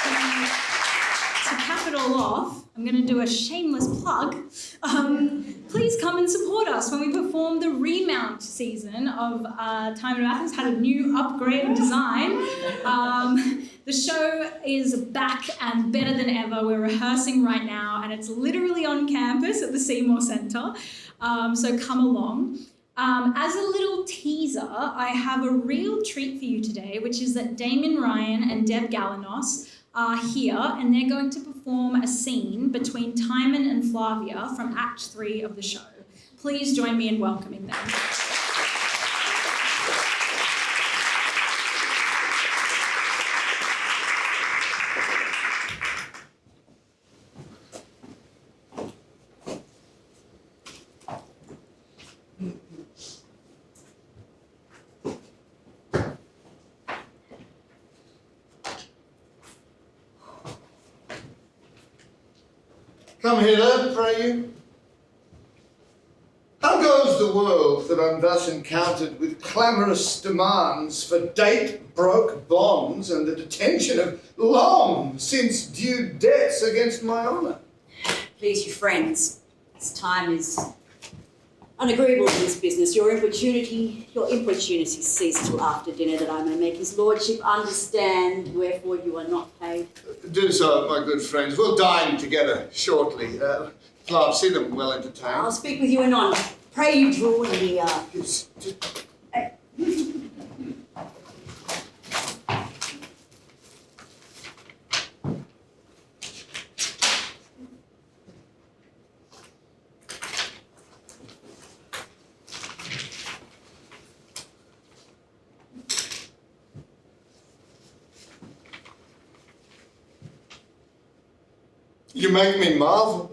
To cap it all off, I'm going to do a shameless plug. Please come and support us when we perform the remount season of Timon of Athens. Had a new upgrade design. The show is back and better than ever. We're rehearsing right now, and it's literally on campus at the Seymour Centre. So come along. As a little teaser, I have a real treat for you today, which is that Damien, Ryan and Deb Galanos are here, and they're going to perform a scene between Timon and Flavia from Act 3 of the show. Please join me in welcoming them. Come hither, pray you. How goes the world that I'm thus encountered with clamorous demands for date broke bonds and the detention of long since due debts against my honour? Please, you friends, this time is unagreeable to this business. Your importunity cease till after dinner, that I may make his lordship understand wherefore you are not paid. Do so, my good friends. We'll dine together shortly. Flav, see them well entertained. I'll speak with you anon. Pray you draw near. You make me marvel.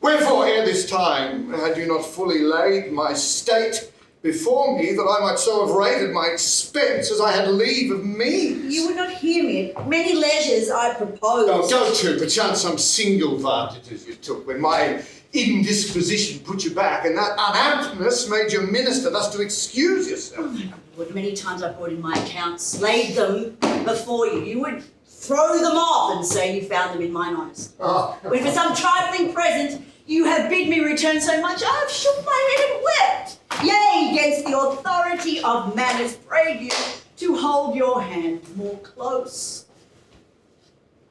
Wherefore, ere this time, had you not fully laid my state before me, that I might so have rated my expense as I had leave of means? You would not hear me. Many leisures I propose. Oh, go to, perchance some single vantages you took, when my indisposition put you back, and that unamptness made you minister thus to excuse yourself. Oh my Lord, many times I brought in my accounts, laid them before you. You would throw them off and say you found them in mine honours. Oh. When for some trifling present you have bid me return so much, I have shook my head and wept. Yea, against the authority of manners, prayed you to hold your hand more close.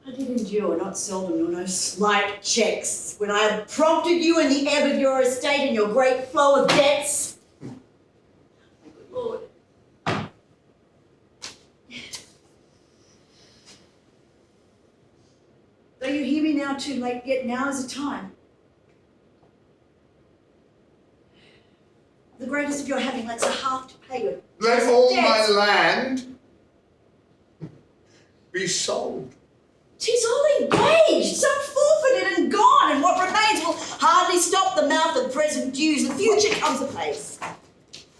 I did endure, not seldom, nor no slight checks, when I have prompted you in the ebb of your estate and your great flow of debts. My good Lord. Though you hear me now too late, yet now is the time. The greatest of your having lets a half to pay you. Let all my land be sold. 'Tis all engaged, some forfeited and gone, and what remains will hardly stop the mouth of present dues. The future comes apace.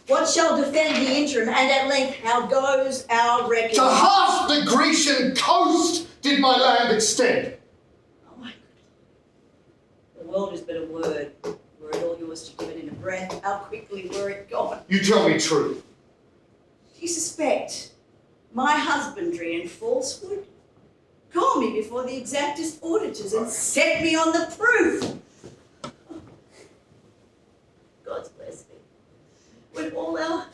What shall defend the interim, and at length how goes our reckoning? To half the Grecian coast did my land extend. Oh my God. The world is but a word. Were it all yours to give it in a breath, how quickly were it gone? You tell me true. Do you suspect my husbandry and falsehood? Call me before the exactest auditors and set me on the proof. God's bless me. When all our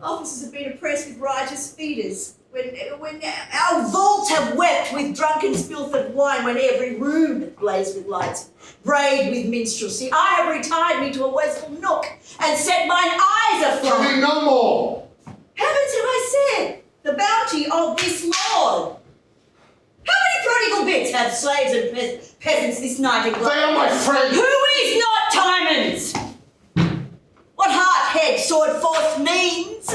officers have been oppressed with riotous feeders, when our vaults have wept with drunken spilfed wine, when every room hath blazed with lights, brayed with minstrelsy, I have retired me to a wasteful nook and set mine eyes Tell afloat. me no more. Heavens, have I said, the bounty of this Lord. How many prodigal bits have slaves and peasants this night in They are my friends. Who is not Timon's? What heart, head, sword, force means,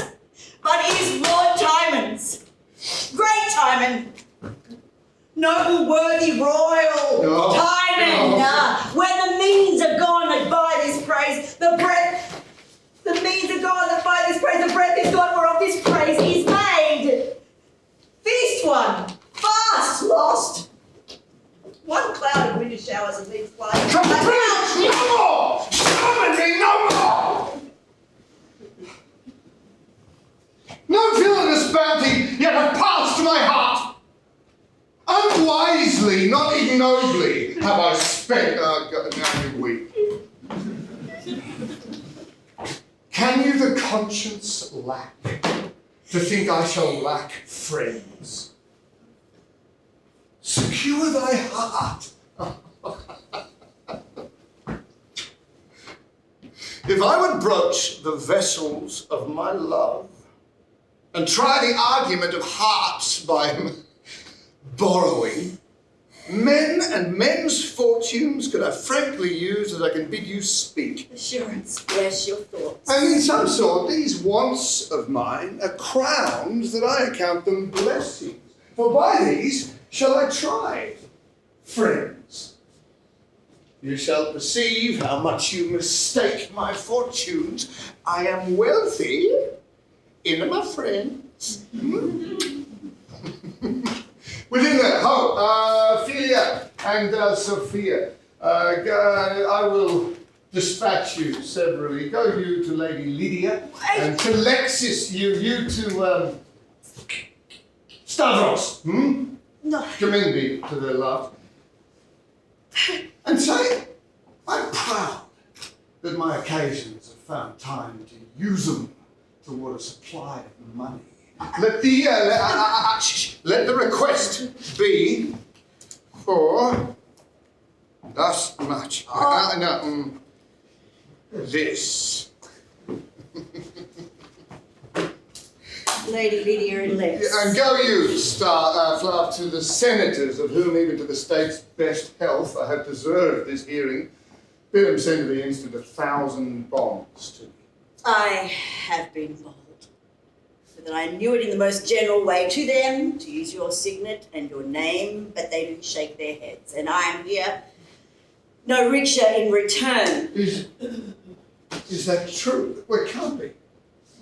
but is Lord Timon's. Great Timon, noble, worthy, royal Timon. When the means are gone that by this praise, the means are gone that by this praise, the breath is gone whereof this praise is made. Feast one, fast lost. One cloud of winter showers and these flies. Come on, no more! Summon me no more! No villainous bounty yet hath passed honestly, not ignobly, have I spent... now you weep. Can you the conscience lack to think I shall lack friends? Secure thy heart. If I would broach the vessels of my love and try the argument of hearts by borrowing, men and men's fortunes could I frankly use as I can bid you speak. Assurance, bless your thoughts. And in some sort, these wants of mine are crowns that I account them blessings. For by these shall I try, friends. You shall perceive how much you mistake my fortunes. I am wealthy in my friends. Within that, Philia and Sophia, I will dispatch you severally. Go you to Lady Lydia, and to Lexis, you to Stavros. No. Commend me to their love. And say, I'm proud that my occasions have found time to use them toward a supply of money. Let the request be for thus much. This. Lady Lydia and Lex. And go you, Flav, to the senators, of whom even to the state's best health I have deserved this hearing. Bid them send to the instant 1,000 bonds to me. I have been bold, so that I knew it in the most general way to them, to use your signet and your name, but they do shake their heads, and I am here no richer in return. Is that true? Well, it can't be.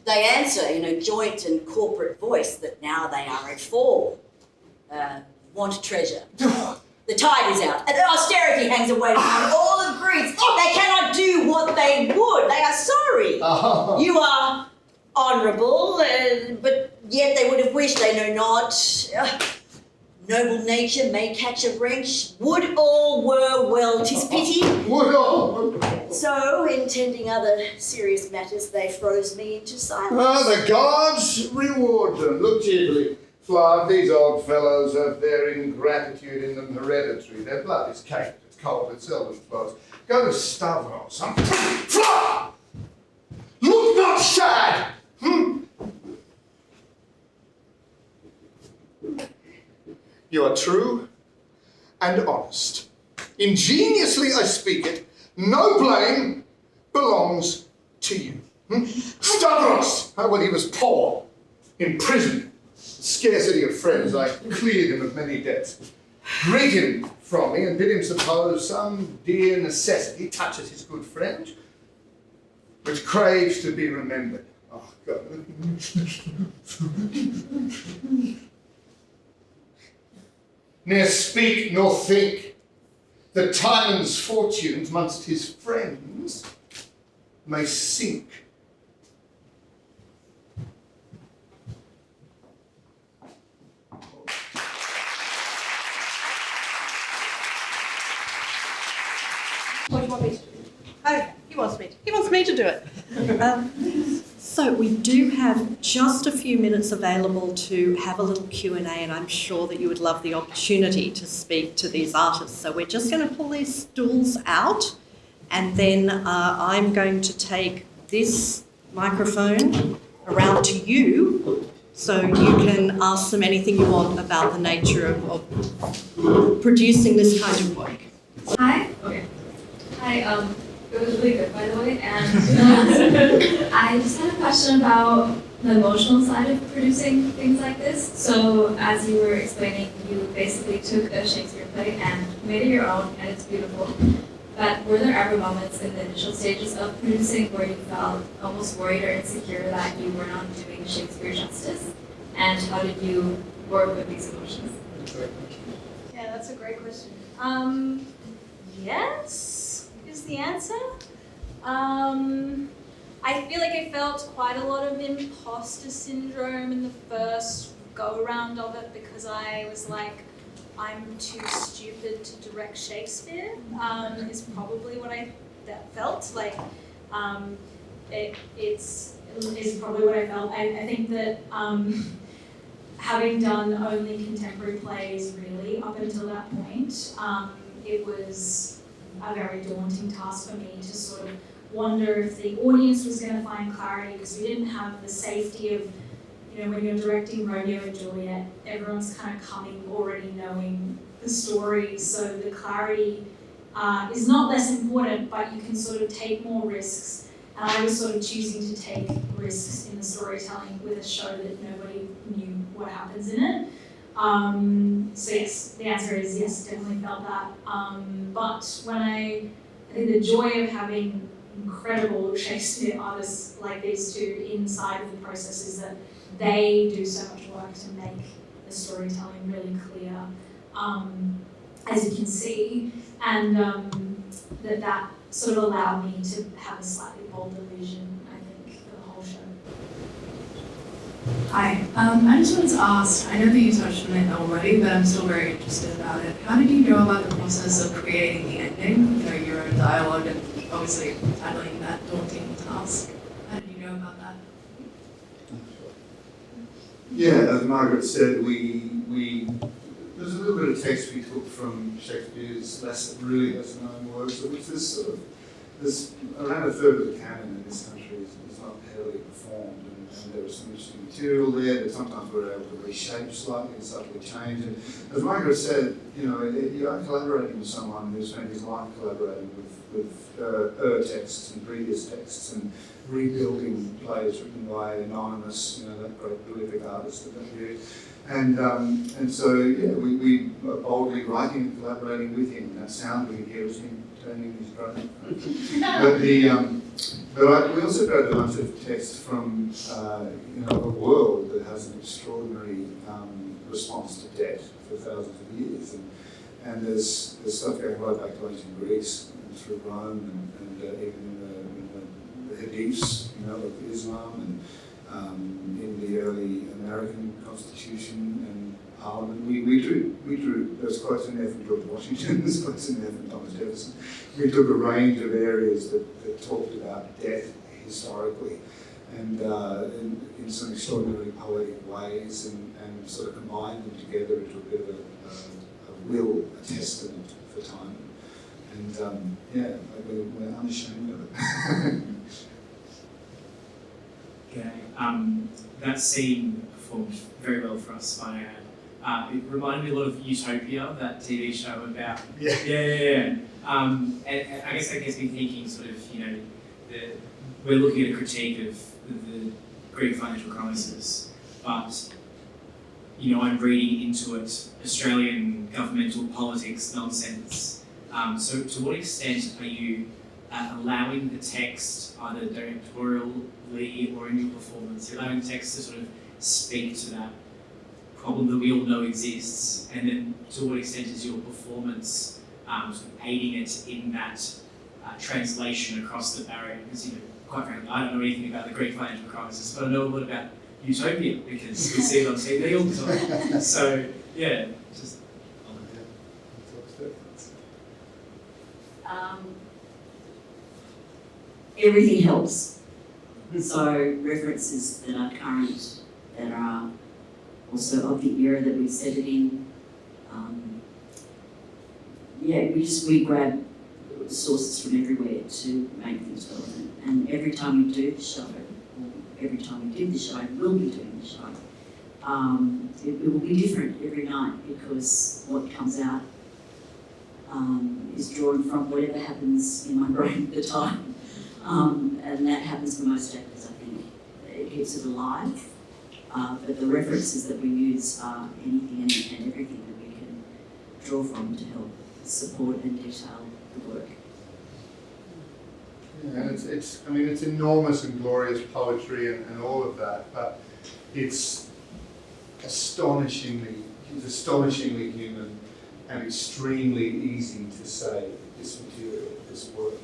They answer in a joint and corporate voice that now they are at fall. Want treasure. The tide is out, and austerity hangs away from all agrees. They cannot do what they would. They are sorry. You are honourable, but yet they would have wished, they know not. Noble nature may catch a wrench. Would all were well, 'tis pity. Would all. So, intending other serious matters, they froze me into silence. The gods reward them. Look cheerfully. Flav, these old fellows have their ingratitude in them hereditary. Their blood is caked, it's cold, it seldom flows. Go to Stavros. Flav! Look not sad! You are true and honest. Ingeniously I speak it. No blame belongs to you. Stavros! When he was poor, in prison, scarcity of friends, I cleared him of many debts. Greet him from me and bid him suppose some dear necessity touches his good friend, which craves to be remembered. Oh, God. Ne'er speak nor think that Timon's fortunes amongst his friends may sink. What do you want me to do? Oh, he wants me to do it. So we do have just a few minutes available to have a little Q&A, and I'm sure that you would love the opportunity to speak to these artists. So we're just going to pull these stools out, and then I'm going to take this microphone around to you so you can ask them anything you want about the nature of producing this kind of work. Hi. Okay. Hi. It was really good, by the way. And I just had a question about the emotional side of producing things like this. So, as you were explaining, you basically took a Shakespeare play and made it your own, and it's beautiful. But were there ever moments in the initial stages of producing where you felt almost worried or insecure that you were not doing Shakespeare justice? And how did you work with these emotions? Yeah, that's a great question. Yes is the answer. I feel like I felt quite a lot of imposter syndrome in the first go around of it because I was like, I'm too stupid to direct Shakespeare, is probably what I felt. Like, it's probably what I felt. I think that having done only contemporary plays really up until that point, it was a very daunting task for me to sort of wonder if the audience was going to find clarity, because we didn't have the safety of, when you're directing Romeo and Juliet, everyone's kind of coming already knowing the story, so the clarity is not less important, but you can sort of take more risks. And I was sort of choosing to take risks in the storytelling with a show that nobody knew what happens in it. So yes, the answer is yes, definitely felt that. But when I think the joy of having incredible Shakespeare artists like these two inside of the process is that they do so much work to make the storytelling really clear, as you can see, and that sort of allowed me to have a slightly bolder vision, I think, for the whole show. Hi, I just wanted to ask, I know that you touched on it already, but I'm still very interested about it. How did you go about the process of creating the ending, your own dialogue, and obviously handling that daunting task? How did you go about that? Yeah, as Margaret said, there's a little bit of text we took from Shakespeare's really lesser known works, which there's around a third of the canon in this country is not heavily performed, and there was some interesting material there that sometimes we're able to reshape slightly and subtly change. And as Margaret said, you are collaborating with someone who spent his life collaborating with texts and previous texts and rebuilding plays written by anonymous, that great prolific artist of that period. And so, yeah, we are boldly writing and collaborating with him. That sound we can hear is him turning his brain. But we also got a bunch of texts from, a world that has an extraordinary response to debt for thousands of years. And there's stuff going right back to ancient Greece and through Rome and even in the Hadiths, of Islam and in the early American Constitution and Parliament. We drew those quotes in there from George Washington, there's quotes in there from Thomas Jefferson. We took a range of areas that talked about death historically and in some extraordinarily poetic ways and sort of combined them together into a bit of a testament for time. And we're unashamed of it. Okay. That scene performed very well for us by it reminded me a lot of Utopia, that TV show about. Yeah. And I guess that gets me thinking, sort of, we're looking at a critique of the Greek financial crisis, but I'm reading into it Australian governmental politics nonsense. So to what extent are you allowing the text, either directorially or in your performance, allowing the text to sort of speak to that problem that we all know exists, and then to what extent is your performance sort of aiding it in that translation across the barrier? Because, quite frankly, I don't know anything about the Greek financial crisis, but I know a lot about Utopia because we see it on TV all the time. So, yeah, just... Everything helps. So references that are current, that are also of the era that we set it in. We grab sources from everywhere to make things relevant. And every time we do the show, or every time we did the show, we'll be doing the show, it will be different every night because what comes out is drawn from whatever happens in my brain at the time. And that happens for most actors, I think. It keeps it alive. But the references that we use are anything and everything that we can draw from to help support and detail the work. Yeah, and it's enormous and glorious poetry and all of that, but it's astonishingly human and extremely easy to say this material, this work.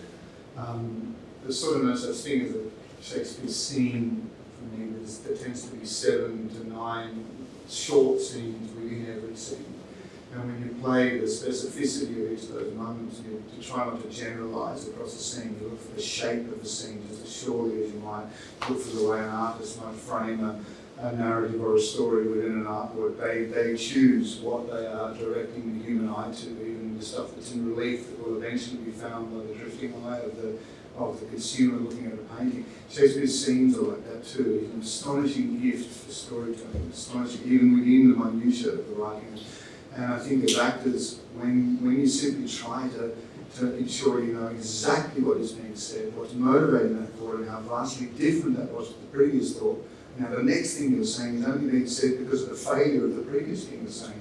There's sort of no such thing as a Shakespeare scene for me. There tends to be 7 to 9 short scenes within every scene. And when you play the specificity of each of those moments, you try not to generalise across the scene. You look for the shape of the scene just as surely as you might look for the way an artist might frame a narrative or a story within an artwork. They choose what they are directing the human eye to, even the stuff that's in relief that will eventually be found by the drifting eye of the consumer looking at a painting. Shakespeare's scenes are like that too. He's an astonishing gift for storytelling, astonishing even within the minutiae of the writing. And I think as actors, when you simply try to ensure you know exactly what is being said, what's motivating that thought, and how vastly different that was to the previous thought, now the next thing you're saying is only being said because of the failure of the previous thing you're saying.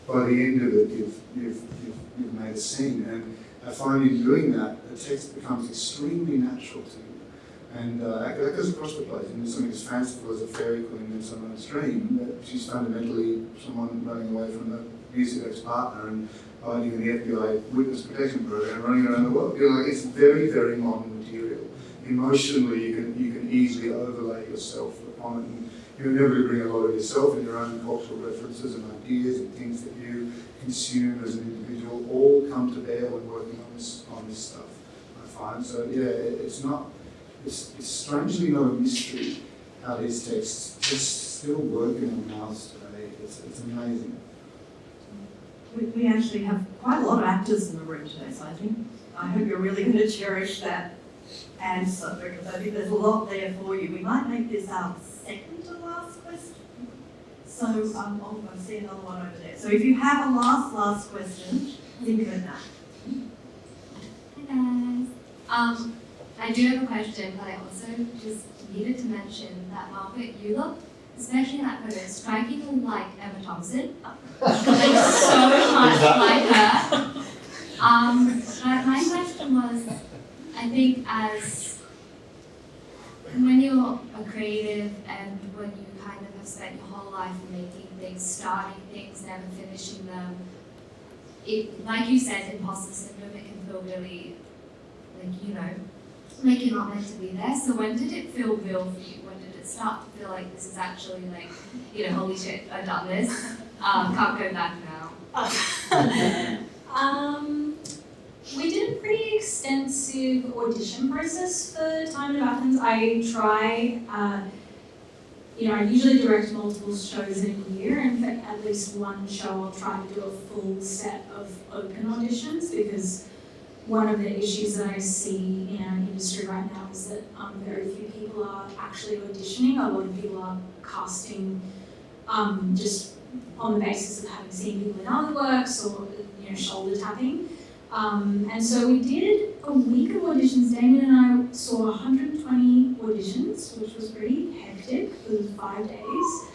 By the end of it, you've made a scene. And I find in doing that, the text becomes extremely natural to you. And that goes across the place. And something as fanciful as a fairy queen in Midsummer's Dream, that she's fundamentally someone running away from an abusive ex-partner and hiding in the FBI witness protection program, running around the world. You know, like, it's very, very modern material. Emotionally, you can easily overlay yourself upon it. And you're never to bring a lot of yourself and your own cultural references and ideas and things that you consume as an individual all come to bear when working on this stuff, I find. So yeah, it's strangely not a mystery how these texts just still work in our mouths today. It's amazing. We actually have quite a lot of actors in the room today, so I hope you're really going to cherish that answer, because I think there's a lot there for you. We might make this our second to last question. So I see another one over there. So if you have a last question, think of it now. Hi guys. I do have a question, but I also just needed to mention that Margaret, you look, especially in that photo, strikingly like Emma Thompson. Like so much like her. But my question was, I think as when you're a creative and when you kind of have spent your whole life making things, starting things, never finishing them, it, like you said, imposter syndrome, it can feel really, like you're not meant to be there. So when did it feel real for you? When did it start to feel like this is actually holy shit, I've done this. Can't go back now. We did a pretty extensive audition process for Timon of Athens. I usually direct multiple shows in a year, and for at least one show I'll try to do a full set of open auditions, because one of the issues that I see in our industry right now is that very few people are actually auditioning. A lot of people are casting just on the basis of having seen people in other works or shoulder tapping. And so we did a week of auditions. Damien and I saw 120 auditions, which was pretty hectic. It was 5 days.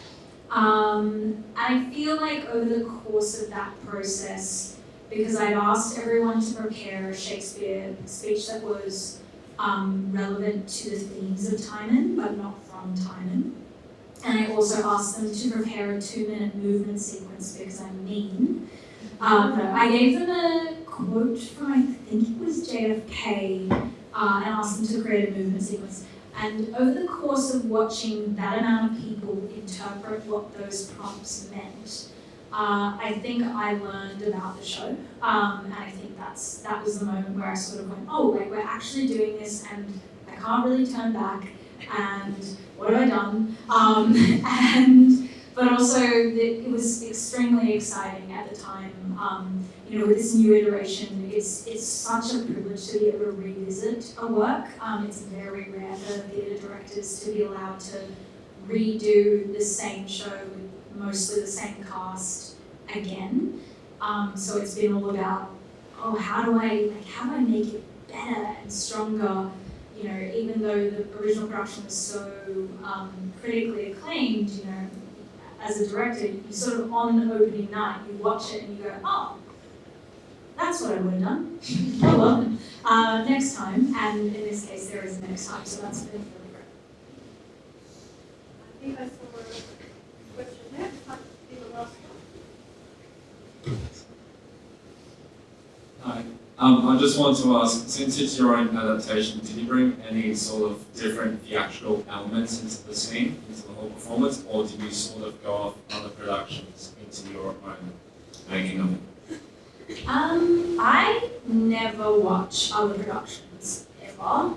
And I feel like over the course of that process, because I've asked everyone to prepare a Shakespeare speech that was relevant to the themes of Timon, but not from Timon. And I also asked them to prepare a 2-minute movement sequence, because I'm mean. I gave them a quote from, I think it was JFK, and asked them to create a movement sequence. And over the course of watching that amount of people interpret what those prompts meant, I think I learned about the show, and I think that was the moment where I sort of went, oh, we're actually doing this, and I can't really turn back, and what have I done? But also it was extremely exciting at the time. With this new iteration, it's such a privilege to be able to revisit a work. It's very rare for theatre directors to be allowed to redo the same show with mostly the same cast again. So it's been all about, how do I make it better and stronger? Even though the original production was so critically acclaimed, as a director, you sort of on opening night, you watch it and you go, oh, that's what I would have done. Oh well, next time. And in this case, there is a next time, so that's been really great. I think I saw a question there. Might be the last one. Hi. I just wanted to ask, since it's your own adaptation, did you bring any sort of different theatrical elements into the scene, into the whole performance, or did you sort of go off other productions into your own making of it? I never watch other productions ever,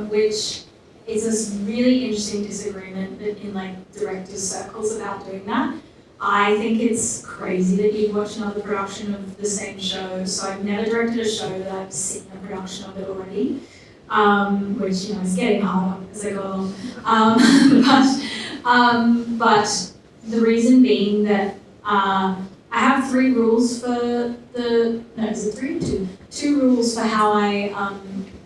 which is a really interesting disagreement in like directors' circles about doing that. I think it's crazy that you watch another production of the same show. So I've never directed a show that I've seen a production of it already, which is getting harder as I go along. But the reason being that I have 3 rules for two rules for how I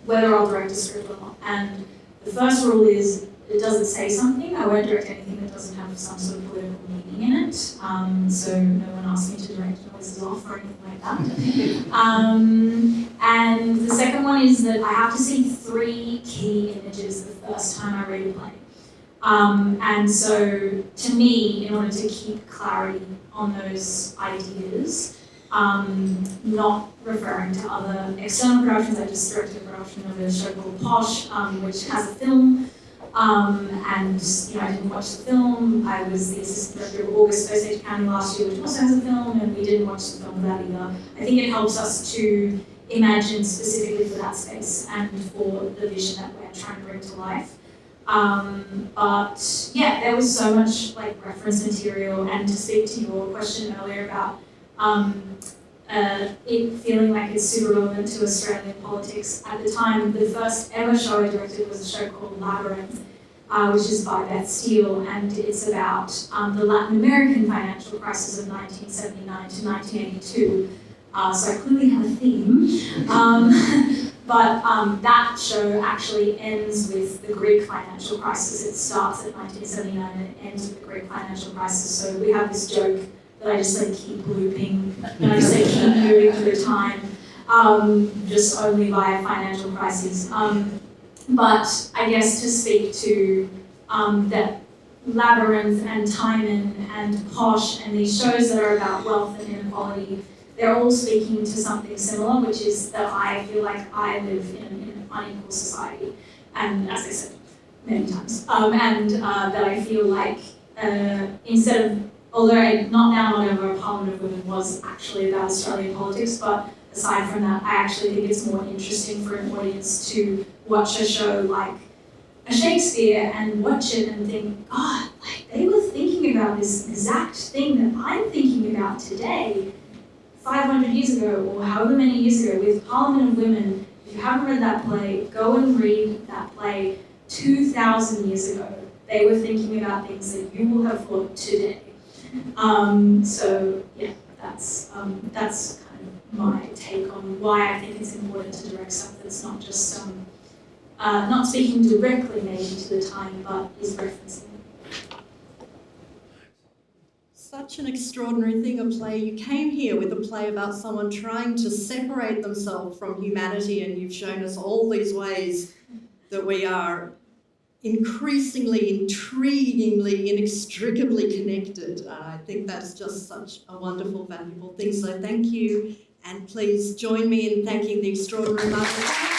whether I'll direct a script or not. And the first rule is it doesn't say something. I won't direct anything that doesn't have some sort of political meaning in it. So no one asks me to direct Noises Off or anything like that. And the second one is that I have to see 3 key images the first time I read a play. And so to me, in order to keep clarity on those ideas, not referring to other external productions, I just directed a production of a show called Posh, which has a film. And I didn't watch the film. I was the assistant director of August Osage County last year, which also has a film, and we didn't watch the film for that either. I think it helps us to imagine specifically for that space and for the vision that we're trying to bring to life. But yeah, there was so much like reference material, and to speak to your question earlier about it feeling like it's super relevant to Australian politics. At the time, the first ever show I directed was a show called Labyrinth, which is by Beth Steele, and it's about the Latin American financial crisis of 1979 to 1982. So I clearly have a theme. But that show actually ends with the Greek financial crisis. It starts at 1979 and it ends with the Greek financial crisis. So we have this joke that I just keep looping, and I just keep moving through time, just only via financial crises. But I guess to speak to that Labyrinth and Timon and Posh and these shows that are about wealth and inequality, they're all speaking to something similar, which is that I feel like I live in an unequal society, and as I said many times, and that I feel like instead of, although Not Now Not Ever, a Parliament of Women was actually about Australian politics, but aside from that, I actually think it's more interesting for an audience to watch a show like a Shakespeare and watch it and think, God, they were thinking about this exact thing that I'm thinking about today, 500 years ago, or however many years ago, with Parliament of Women. If you haven't read that play, go and read that play 2,000 years ago. They were thinking about things that you will have thought today. So yeah, that's kind of my take on why I think it's important to direct stuff that's not just not speaking directly maybe to the time, but is referencing. Such an extraordinary thing, a play. You came here with a play about someone trying to separate themselves from humanity, and you've shown us all these ways that we are increasingly, intriguingly, inextricably connected. I think that's just such a wonderful, valuable thing. So thank you, and please join me in thanking the extraordinary Margaret Thanos.